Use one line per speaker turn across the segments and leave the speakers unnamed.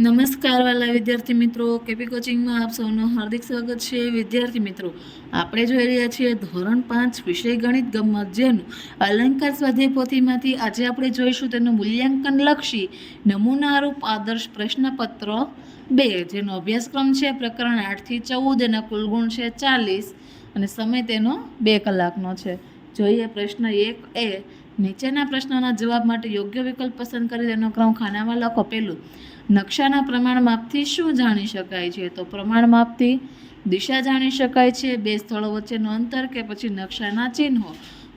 નમસ્કાર વાલા વિદ્યાર્થી મિત્રો, કેપી કોચિંગમાં આપ સૌનું હાર્દિક સ્વાગત છે. વિદ્યાર્થી મિત્રો, આપણે જોઈ રહ્યા છીએ ધોરણ 5 વિષય ગણિત ગમ્મત, જેનું અલંકાર સ્વાધ્યાય પોથીમાંથી આજે આપણે જોઈશું તેનું મૂલ્યાંકન લક્ષી નમૂનારૂપ આદર્શ પ્રશ્નપત્ર 2, જેનો અભ્યાસક્રમ છે પ્રકરણ 8 થી 14. એના કુલ ગુણ છે 40 અને સમય તેનો 2 કલાકનો છે. જોઈએ પ્રશ્ન 1 એ નીચેના પ્રશ્નોના જવાબ માટે યોગ્ય વિકલ્પ પસંદ કરી તેનો ક્રમ ખાનામાં લખો. પહેલું, નકશાના પ્રમાણમાપથી શું જાણી શકાય છે? તો પ્રમાણમાપથી દિશા જાણી શકાય છે, બે સ્થળો વચ્ચેનું અંતર કે પછી નકશાના ચિહ્નો?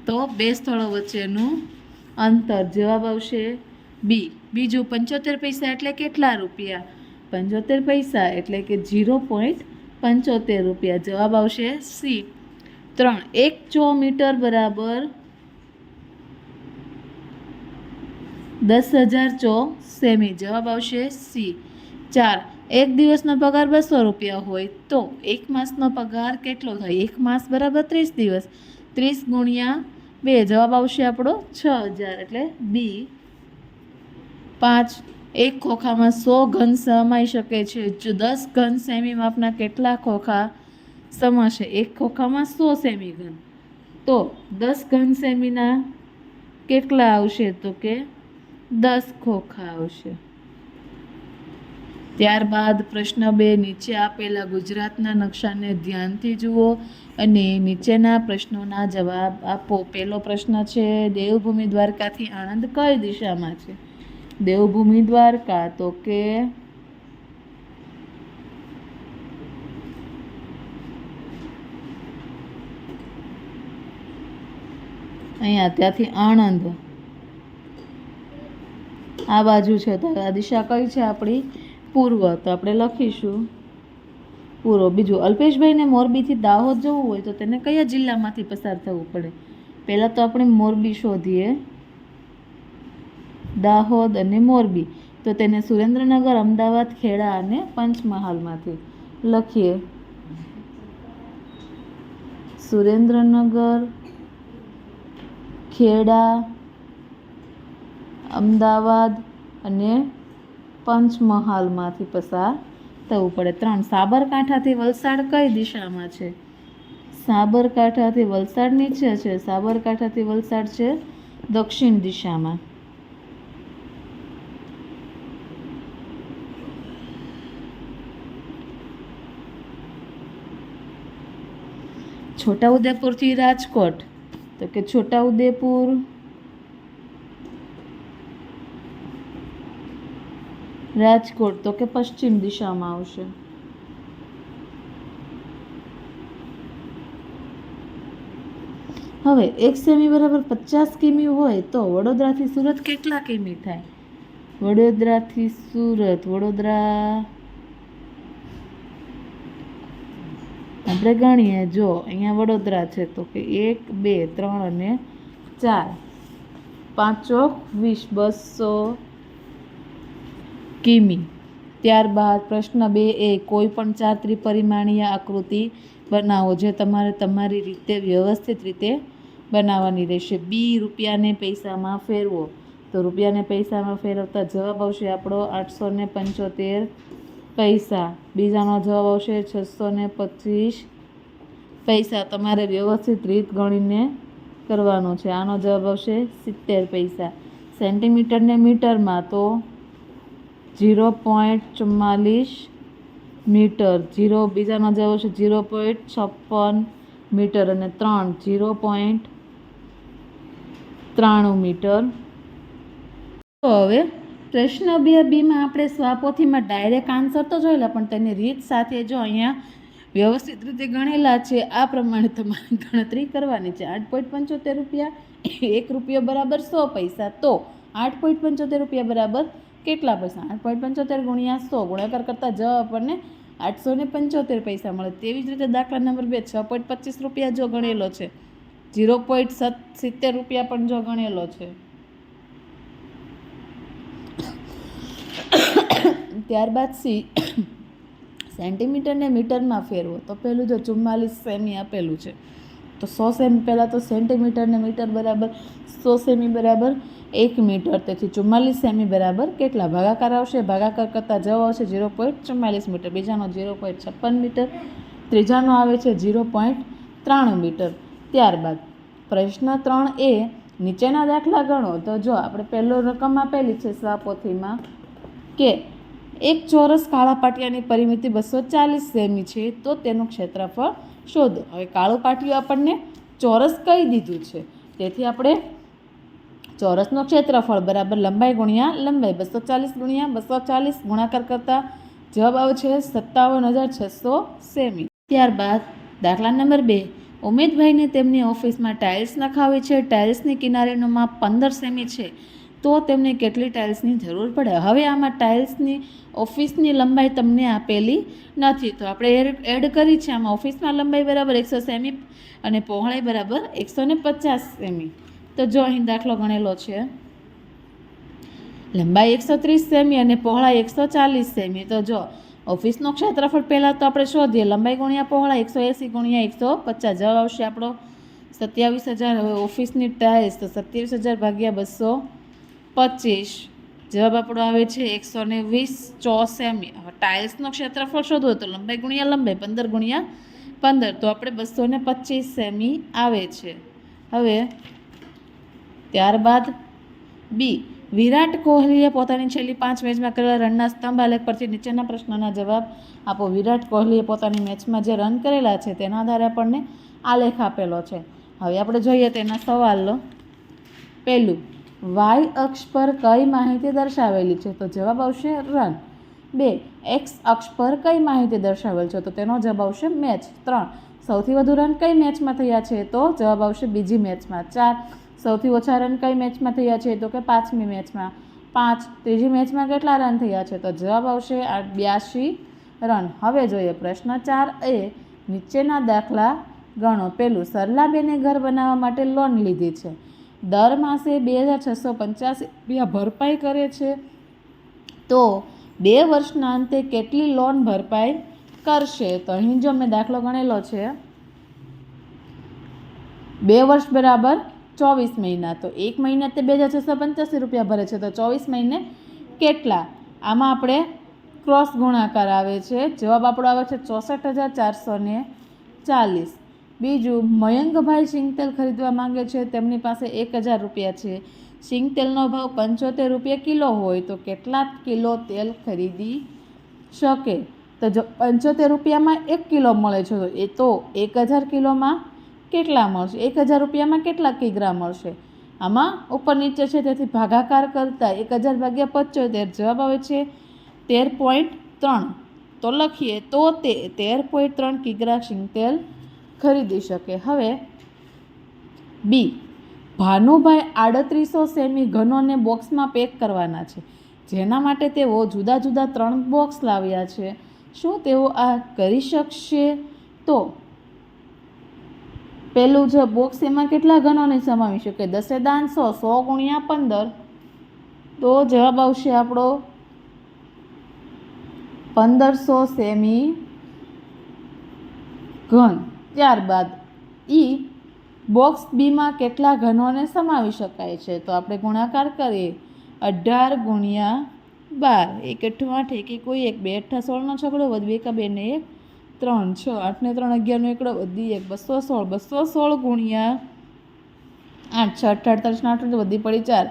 તો બે સ્થળો વચ્ચેનું અંતર. જવાબ આવશે બી. બીજું, 75 પૈસા એટલે કેટલા રૂપિયા? 75 પૈસા એટલે કે 0.75 રૂપિયા. જવાબ આવશે સી. 3, 1 ચોમીટર બરાબર 10,000 ચો સેમી. જવાબ આવશે સી. 4, એક દિવસનો પગાર 200 રૂપિયા હોય તો એક માસનો પગાર કેટલો થાય? એક માસ બરાબર 30 દિવસ. 30 ગુણ્યા 2. જવાબ આવશે આપણો 6,000 એટલે બી. 5, એક ખોખામાં 100 ઘન સમાઈ શકે છે. જો 10 ઘન સેમી માપના કેટલા ખોખા સમાશે? એક ખોખામાં 100 સેમી ઘન, તો 10 ઘન સેમીના કેટલા આવશે? તો કે 10 ખોખા આવશે. ત્યારબાદ પ્રશ્ન 2, નીચે આપેલા ગુજરાતના નકશાને ધ્યાનથી જુઓ અને નીચેના પ્રશ્નોના જવાબ આપો. પહેલો પ્રશ્ન છે, દેવભૂમિ દ્વારકાથી આણંદ કઈ દિશામાં છે? દેવભૂમિ દ્વારકા તો કે અહીંયા, ત્યાંથી આણંદ આ બાજુ છે, તો આ દિશા કઈ છે આપણી? પૂર્વ. તો આપણે લખીશું પૂર્વ. બીજું, અલ્પેશભાઈને મોરબીથી દાહોદ જવું હોય તો તેને કયા જિલ્લામાંથી પસાર થવું પડે? પહેલાં તો આપણે મોરબી શોધીએ, દાહોદ અને મોરબી. તો તેને સુરેન્દ્રનગર, અમદાવાદ, ખેડા અને પંચમહાલમાંથી લખીએ. સુરેન્દ્રનગર, ખેડા, અમદાવાદ અને પંચમહાલમાંથી પસાર થવું પડે. 3, સાબરકાંઠાથી વલસાડ કઈ દિશામાં છે? સાબરકાંઠાથી વલસાડ નીચે છે. સાબરકાંઠાથી વલસાડ છે દક્ષિણ દિશામાં. છોટાઉદેપુરથી રાજકોટ તો કે છોટાઉદેપુર રાજકોટ તો કે પશ્ચિમ દિશામાં આવશે. હવે 1 સેમી બરાબર 50 કિમી હોય તો વડોદરાથી સુરત કેટલા કિમી થાય? વડોદરાથી સુરત, વડોદરા આપણે ગણીએ. જો અહીંયા વડોદરા છે તો કે 1, 2, 3 અને 4, 5 ચોક 20, 200 કિમી. ત્યારબાદ પ્રશ્ન 2 એ કોઈ પણ 4 ત્રિપરિમાણીય આકૃતિ બનાવો જે તમારે તમારી રીતે વ્યવસ્થિત રીતે બનાવવાની રહેશે. બી, રૂપિયાને પૈસામાં ફેરવો. તો રૂપિયાને પૈસામાં ફેરવતા જવાબ આવશે આપણો 875 પૈસા. બીજાનો જવાબ આવશે 625 પૈસા. તમારે વ્યવસ્થિત રીત ગણીને કરવાનો છે. આનો જવાબ આવશે 70 પૈસા. સેન્ટીમીટરને મીટરમાં તો 0.44 મીટર. બીજાનો જવાબ આવશે 0.56 મીટર અને 3 0.93 મીટર. તો હવે પ્રશ્ન 2 આપણે સ્વાપોથીમાં ડાયરેક્ટ આન્સર તો જોયેલા, પણ તેની રીત સાથે જો અહીંયા વ્યવસ્થિત રીતે ગણેલા છે. આ પ્રમાણે તમારે ગણતરી કરવાની છે. 8.75 રૂપિયા, 1 રૂપિયો બરાબર 100 પૈસા. તો 8.75 રૂપિયા બરાબર કેટલા પૈસા? 8.75 ગુણ્યા 100 ગુણાકાર કરતા જવાબ આપણને 875 પૈસા મળે. તેવી જ રીતે દાખલા નંબર 2, 6.25 રૂપિયા જો ગણેલો છે, 0.70 રૂપિયા પણ જો ગણેલો છે. ત્યારબાદ સી, સેન્ટીમીટરને મીટરમાં ફેરવો. તો પહેલું જો 44 સેમી આપેલું છે તો 100 સેમી, પહેલાં તો સેન્ટીમીટરને મીટર બરાબર 100 સેમી બરાબર 1 મીટર, તેથી 44 સેમી બરાબર કેટલા? ભાગાકાર આવશે, ભાગાકાર કરતાં જવાબ આવશે 0.44 મીટર, બીજાનો 0.56 મીટર, ત્રીજાનો આવે છે 0.93 મીટર. ત્યારબાદ પ્રશ્ન 3 એ નીચેના દાખલા ગણો. તો જો આપણે પહેલો રકમ આપેલી છે સ્વપોથીમાં કે એક ચોરસ કાળા પાટિયાની પરિમિતિ 240 સેમી છે, તો તેનું ક્ષેત્રફળ શોધો. હવે કાળું પાટિયું આપણને ચોરસ કહી દીધું છે, તેથી આપણે ચોરસનો ક્ષેત્રફળ બરાબર લંબાઈ ગુણ્યા લંબાઈ 240 ગુણ્યા 240 ગુણાકાર કરતા જવાબ આવે છે 57,600 સેમી. ત્યારબાદ દાખલા નંબર 2, ઉમેદભાઈને તેમની ઓફિસમાં ટાઇલ્સ નખાવી છે. ટાઇલ્સની કિનારીનું માપ 15 સેમી છે, તો તેમને કેટલી ટાઇલ્સની જરૂર પડે? હવે આમાં ટાઇલ્સની ઓફિસની લંબાઈ તમને આપેલી નથી, તો આપણે એડ કરી છે. આમાં ઓફિસમાં લંબાઈ બરાબર 100 સેમી અને પહોળાઈ બરાબર 150 સેમી. તો જો અહીં દાખલો ગણેલો છે, લંબાઈ 130 સેમી અને પહોળાઈ 140 સેમી. તો જો ઓફિસનો ક્ષેત્રફળ પહેલાં તો આપણે શોધીએ, લંબાઈ ગુણ્યા પહોળાઈ 180 ગુણ્યા 150, જવાબ આવશે આપણો 27,000. હવે ઓફિસની ટાઇલ્સ તો 27,000 ભાગ્યા 225, જવાબ આપણો આવે છે 120 ચોરસ સેમી. હવે ટાઇલ્સનો ક્ષેત્રફળ શોધવો તો લંબાઈ ગુણ્યા લંબાઈ 15 ગુણ્યા 15, તો આપણે 225 સેમી આવે છે. હવે ત્યારબાદ બી, વિરાટ કોહલીએ પોતાની છેલ્લી 5 મેચમાં કરેલા રનના સ્તંભ આલેખ પરથી નીચેના પ્રશ્નના જવાબ આપો. વિરાટ કોહલીએ પોતાની મેચમાં જે રન કરેલા છે તેના આધારે આપણને આલેખ આપેલો છે. હવે આપણે જોઈએ તેના સવાલો. પહેલું, વાય અક્ષ પર કઈ માહિતી દર્શાવેલી છે? તો જવાબ આવશે રન. 2, એક્સ અક્ષ પર કઈ માહિતી દર્શાવેલ છે? તો તેનો જવાબ આવશે મેચ. 3, સૌથી વધુ રન કઈ મેચમાં થયા છે? તો જવાબ આવશે બીજી મેચમાં. 4, સૌથી ઓછા રન કઈ મેચમાં થયા છે? તો કે 5મી મેચમાં. 5, ત્રીજી મેચમાં કેટલા રન થયા છે? તો જવાબ આવશે 82 રન. હવે જોઈએ પ્રશ્ન 4 એ નીચેના દાખલા ગણો. પહેલું, સરલાબેને ઘર બનાવવા માટે લોન લીધી છે. દર માસે 2,685 રૂપિયા ભરપાઈ કરે છે, તો 2 વર્ષના અંતે કેટલી લોન ભરપાઈ કરશે? તો અહીં જો મેં દાખલો ગણેલો છે, 2 વર્ષ બરાબર 24 મહિના, તો 1 મહિને તે 2,685 રૂપિયા ભરે છે, તો 24 મહિને કેટલા? આમાં આપણે ક્રોસ ગુણાકાર આવે છે, જવાબ આપણો આવે છે 64,440. બીજું, મયંકભાઈ સિંગતેલ ખરીદવા માંગે છે. તેમની પાસે 1,000 રૂપિયા છે. સિંગતેલનો ભાવ 75 રૂપિયા કિલો હોય તો કેટલા કિલો તેલ ખરીદી શકે? તો જો 75 રૂપિયામાં 1 કિલો મળે છે, તો 1,000 કિલોમાં કેટલા મળશે? 1,000 રૂપિયામાં કેટલા કિગ્રા મળશે? આમાં ઉપર નીચે છે, તેથી ભાગાકાર કરતા 1,000 ભાગ્યા 75, જવાબ આવે છે 13.3. તો લખીએ તો તે 13.3 કિગ્રા સિંગતેલ ખરીદી શકે. હવે બી, ભાનુભાઈ 3800 સેમી ઘનોને બોક્સમાં પેક કરવાના છે, જેના માટે તેઓ જુદા જુદા 3 બોક્સ લાવ્યા છે. શું તેઓ આ કરી શકશે? તો પહેલું છે બોક્સ, એમાં કેટલા ઘનોને સમાવી શકે? 10 દાન 100 ગુણ્યા 15, તો જવાબ આવશે આપણો 1500 સેમી ઘન. ત્યારબાદ ઈ, બોક્સ બીમાં કેટલા ઘનોને સમાવી શકાય છે? તો આપણે ગુણાકાર કરીએ, 18 ગુણ્યા 12, 1 8 8, 1 કોઈ 1, 2 8 16નો છગડો વધ 2 2 ને 1 3, 6 8 ને 3 11 નો એકડો વધી 1, 216 ગુણ્યા 8, 6 8 48 8 વધી પડી 4,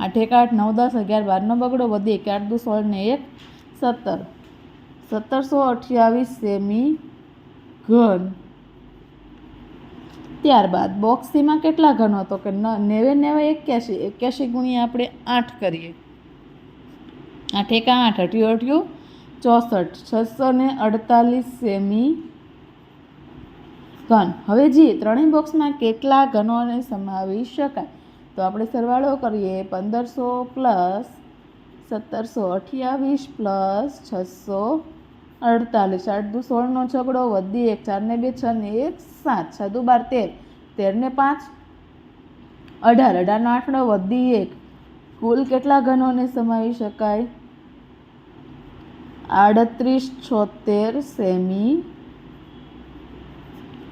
8 1 8 9 10 11 12નો બગડો વધી 1, 8 2 16 ને 1 17, 1728 સેમી ઘન. ત્યારબાદ બોક્સ સીમાં કેટલા ઘનો? તો કે 90 90 81, 81 ગુણ્યા આપણે 8 કરીએ, 8 1 8, 8 64, 648 સેમી ઘન. હવે જી, ત્રણેય બોક્સમાં કેટલા ઘનોને સમાવી શકાય? તો આપણે સરવાળો કરીએ, 1500 પ્લસ 1728 પ્લસ 648, 8 2 16નો છગડો વધી 1, 4 ને 2 6 ને 1 7, 6 2 12 13, 13 ને 5 18, 18નો આંકડો વધી 1, કુલ કેટલા ઘનોને સમાવી શકાય? 3876 સેમી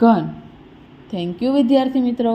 ઘન. થેન્ક યુ વિદ્યાર્થી મિત્રો.